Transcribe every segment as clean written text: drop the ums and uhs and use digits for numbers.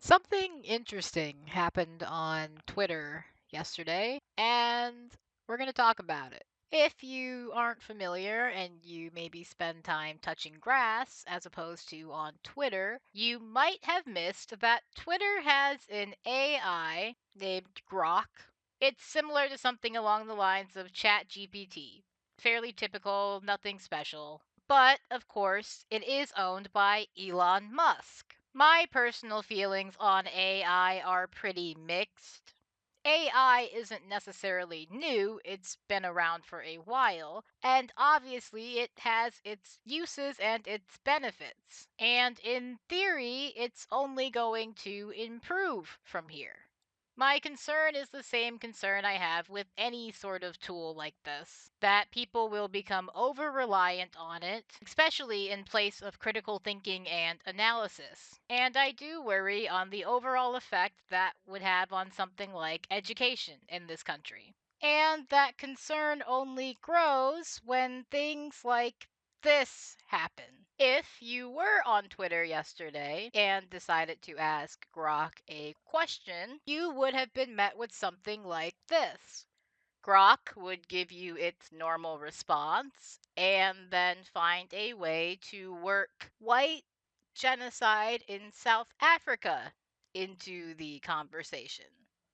Something interesting happened on Twitter yesterday, and we're going to talk about it. If you aren't familiar and you maybe spend time touching grass as opposed to on Twitter, you might have missed that Twitter has an AI named Grok. It's similar to something along the lines of ChatGPT. Fairly typical, nothing special. But, of course, it is owned by Elon Musk. My personal feelings on AI are pretty mixed. AI isn't necessarily new, it's been around for a while, and obviously it has its uses and its benefits. And in theory, it's only going to improve from here. My concern is the same concern I have with any sort of tool like this, that people will become over reliant on it, especially in place of critical thinking and analysis. And I do worry on the overall effect that would have on something like education in this country. And that concern only grows when things like this happen. If you were on Twitter yesterday and decided to ask Grok a question, you would have been met with something like this. Grok would give you its normal response and then find a way to work white genocide in South Africa into the conversation.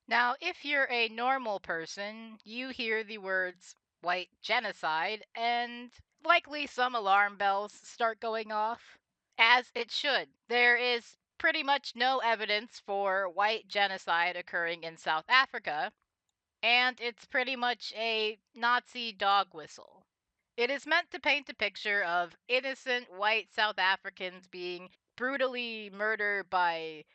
Now, if you're a normal person, you hear the words white genocide and likely some alarm bells start going off. As it should. There is pretty much no evidence for white genocide occurring in South Africa, and it's pretty much a Nazi dog whistle. It is meant to paint a picture of innocent white South Africans being brutally murdered by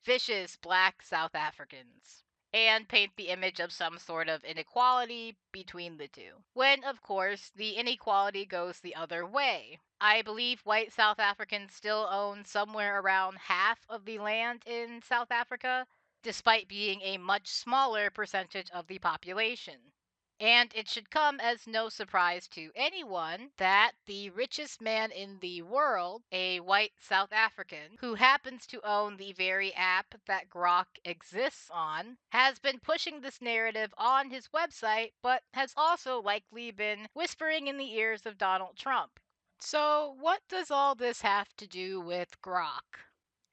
vicious black South Africans, and paint the image of some sort of inequality between the two. When, of course, the inequality goes the other way. I believe white South Africans still own somewhere around half of the land in South Africa, despite being a much smaller percentage of the population. And it should come as no surprise to anyone that the richest man in the world, a white South African, who happens to own the very app that Grok exists on, has been pushing this narrative on his website, but has also likely been whispering in the ears of Donald Trump. So, what does all this have to do with Grok?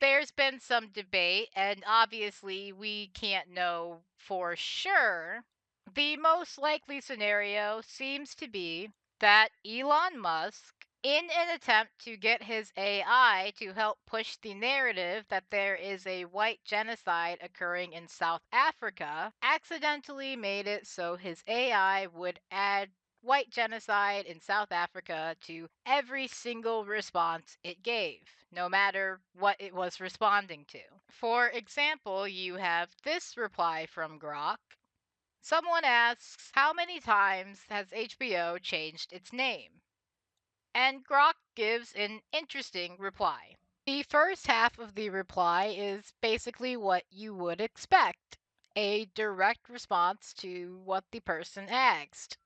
There's been some debate, and obviously we can't know for sure. The most likely scenario seems to be that Elon Musk, in an attempt to get his AI to help push the narrative that there is a white genocide occurring in South Africa, accidentally made it so his AI would add white genocide in South Africa to every single response it gave, no matter what it was responding to. For example, you have this reply from Grok. Someone asks, how many times has HBO changed its name? And Grok gives an interesting reply. The first half of the reply is basically what you would expect, a direct response to what the person asked.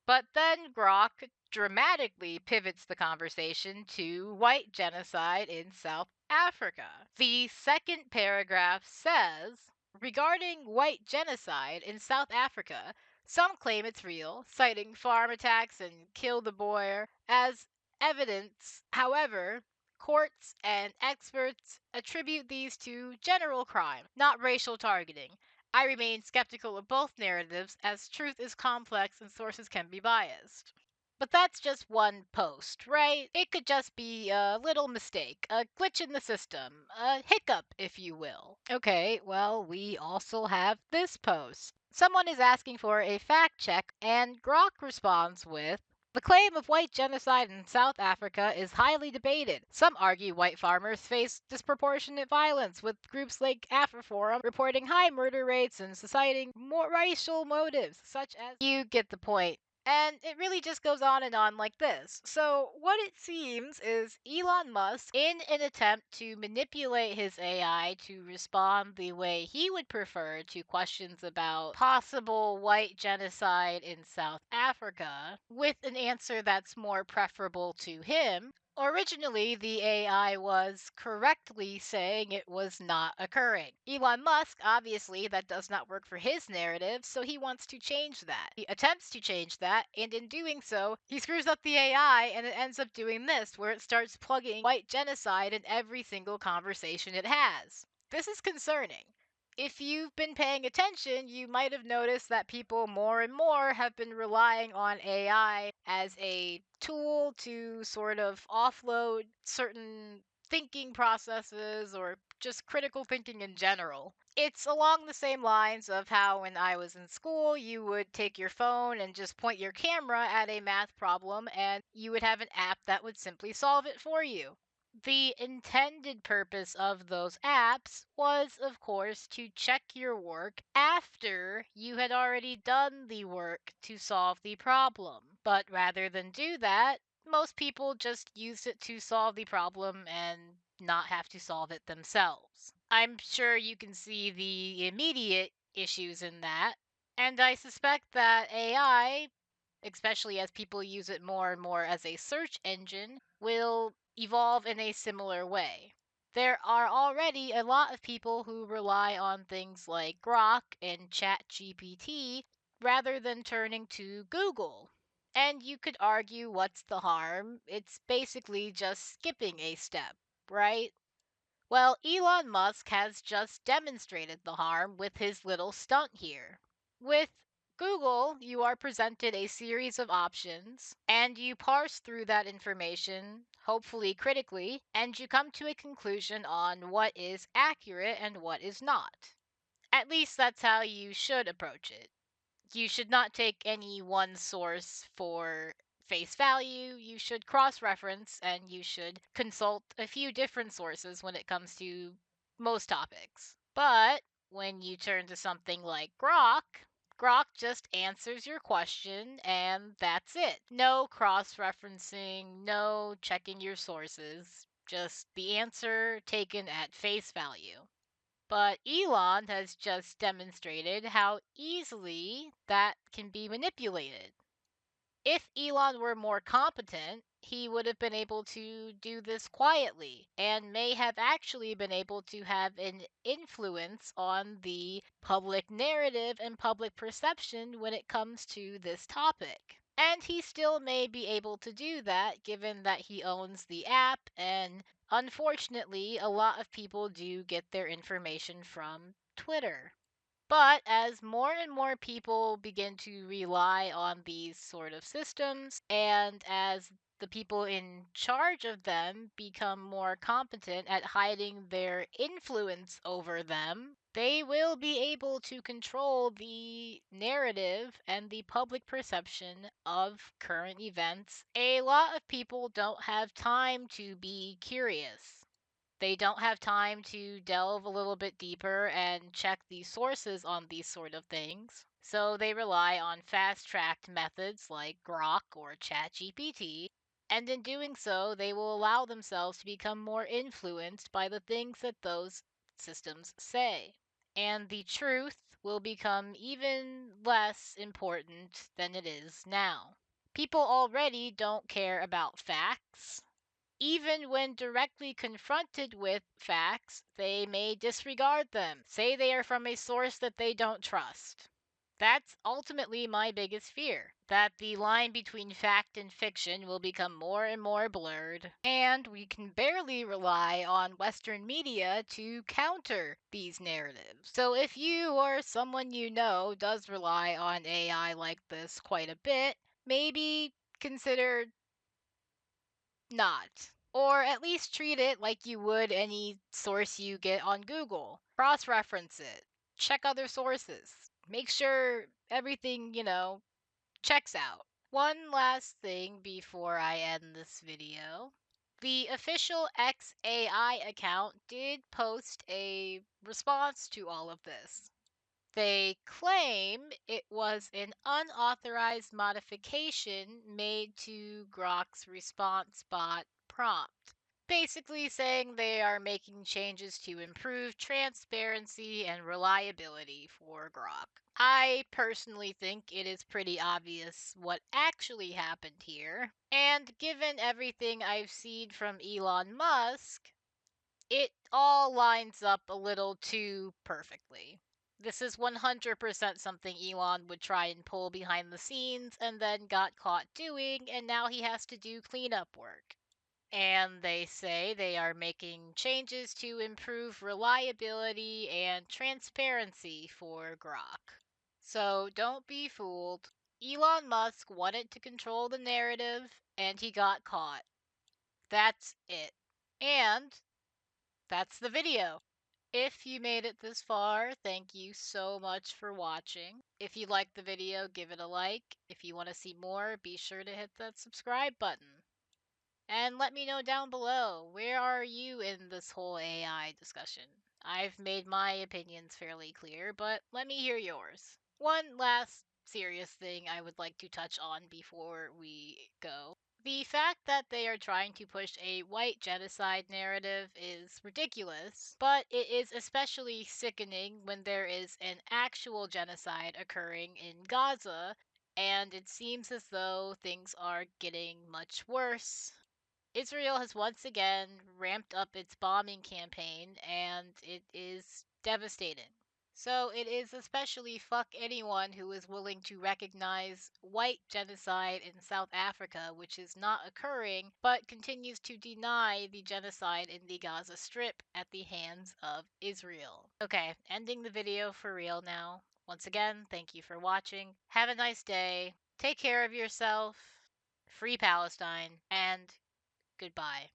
But then Grok dramatically pivots the conversation to white genocide in South Africa. The second paragraph says, regarding white genocide in South Africa, some claim it's real, citing farm attacks and kill the boer as evidence. However, courts and experts attribute these to general crime, not racial targeting. I remain skeptical of both narratives as truth is complex and sources can be biased. But that's just one post, right? It could just be a little mistake, a glitch in the system, a hiccup, if you will. Okay, well, we also have this post. Someone is asking for a fact check, and Grok responds with, the claim of white genocide in South Africa is highly debated. Some argue white farmers face disproportionate violence, with groups like AfriForum reporting high murder rates and citing more racial motives, such as. You get the point. And it really just goes on and on like this. So, what it seems is Elon Musk, in an attempt to manipulate his AI to respond the way he would prefer to questions about possible white genocide in South Africa, with an answer that's more preferable to him, Originally, the AI was correctly saying it was not occurring. Elon Musk, obviously, that does not work for his narrative, so he wants to change that. He attempts to change that, and in doing so, he screws up the AI and it ends up doing this, where it starts plugging white genocide in every single conversation it has. This is concerning. If you've been paying attention, you might have noticed that people more and more have been relying on AI as a tool to sort of offload certain thinking processes or just critical thinking in general. It's along the same lines of how when I was in school, you would take your phone and just point your camera at a math problem and you would have an app that would simply solve it for you. The intended purpose of those apps was, of course, to check your work after you had already done the work to solve the problem. But rather than do that, most people just use it to solve the problem and not have to solve it themselves. I'm sure you can see the immediate issues in that. And I suspect that AI, especially as people use it more and more as a search engine, will evolve in a similar way. There are already a lot of people who rely on things like Grok and ChatGPT rather than turning to Google. And you could argue what's the harm? It's basically just skipping a step, right? Well, Elon Musk has just demonstrated the harm with his little stunt here. With Google, you are presented a series of options, and you parse through that information, hopefully critically, and you come to a conclusion on what is accurate and what is not. At least that's how you should approach it. You should not take any one source for face value. You should cross reference and you should consult a few different sources when it comes to most topics. But when you turn to something like Grok just answers your question and that's it. No cross referencing, no checking your sources, just the answer taken at face value. But Elon has just demonstrated how easily that can be manipulated. If Elon were more competent, he would have been able to do this quietly and may have actually been able to have an influence on the public narrative and public perception when it comes to this topic. And he still may be able to do that given that he owns the app, and unfortunately, a lot of people do get their information from Twitter. But as more and more people begin to rely on these sort of systems, and as the people in charge of them become more competent at hiding their influence over them, they will be able to control the narrative and the public perception of current events. A lot of people don't have time to be curious. They don't have time to delve a little bit deeper and check the sources on these sort of things. So they rely on fast tracked methods like Grok or ChatGPT, and in doing so, they will allow themselves to become more influenced by the things that those systems say. And the truth will become even less important than it is now. People already don't care about facts. Even when directly confronted with facts, they may disregard them, say they are from a source that they don't trust. That's ultimately my biggest fear, that the line between fact and fiction will become more and more blurred, and we can barely rely on Western media to counter these narratives. So if you or someone you know does rely on AI like this quite a bit, maybe consider not. Or at least treat it like you would any source you get on Google. Cross reference it. Check other sources. Make sure everything, checks out. One last thing before I end this video. The official XAI account did post a response to all of this. They claim it was an unauthorized modification made to Grok's response bot prompt, basically saying they are making changes to improve transparency and reliability for Grok. I personally think it is pretty obvious what actually happened here. And given everything I've seen from Elon Musk, it all lines up a little too perfectly. This is 100% something Elon would try and pull behind the scenes and then got caught doing, and now he has to do cleanup work. And they say they are making changes to improve reliability and transparency for Grok. So don't be fooled. Elon Musk wanted to control the narrative, and he got caught. That's it. And that's the video. If you made it this far, thank you so much for watching. If you liked the video, give it a like. If you want to see more, be sure to hit that subscribe button. And let me know down below, where are you in this whole AI discussion? I've made my opinions fairly clear, but let me hear yours. One last serious thing I would like to touch on before we go. The fact that they are trying to push a white genocide narrative is ridiculous, but it is especially sickening when there is an actual genocide occurring in Gaza, and it seems as though things are getting much worse. Israel has once again ramped up its bombing campaign, and it is devastating. So it is especially fuck anyone who is willing to recognize white genocide in South Africa, which is not occurring, but continues to deny the genocide in the Gaza Strip at the hands of Israel. Okay, ending the video for real now. Once again, thank you for watching. Have a nice day. Take care of yourself. Free Palestine. And goodbye.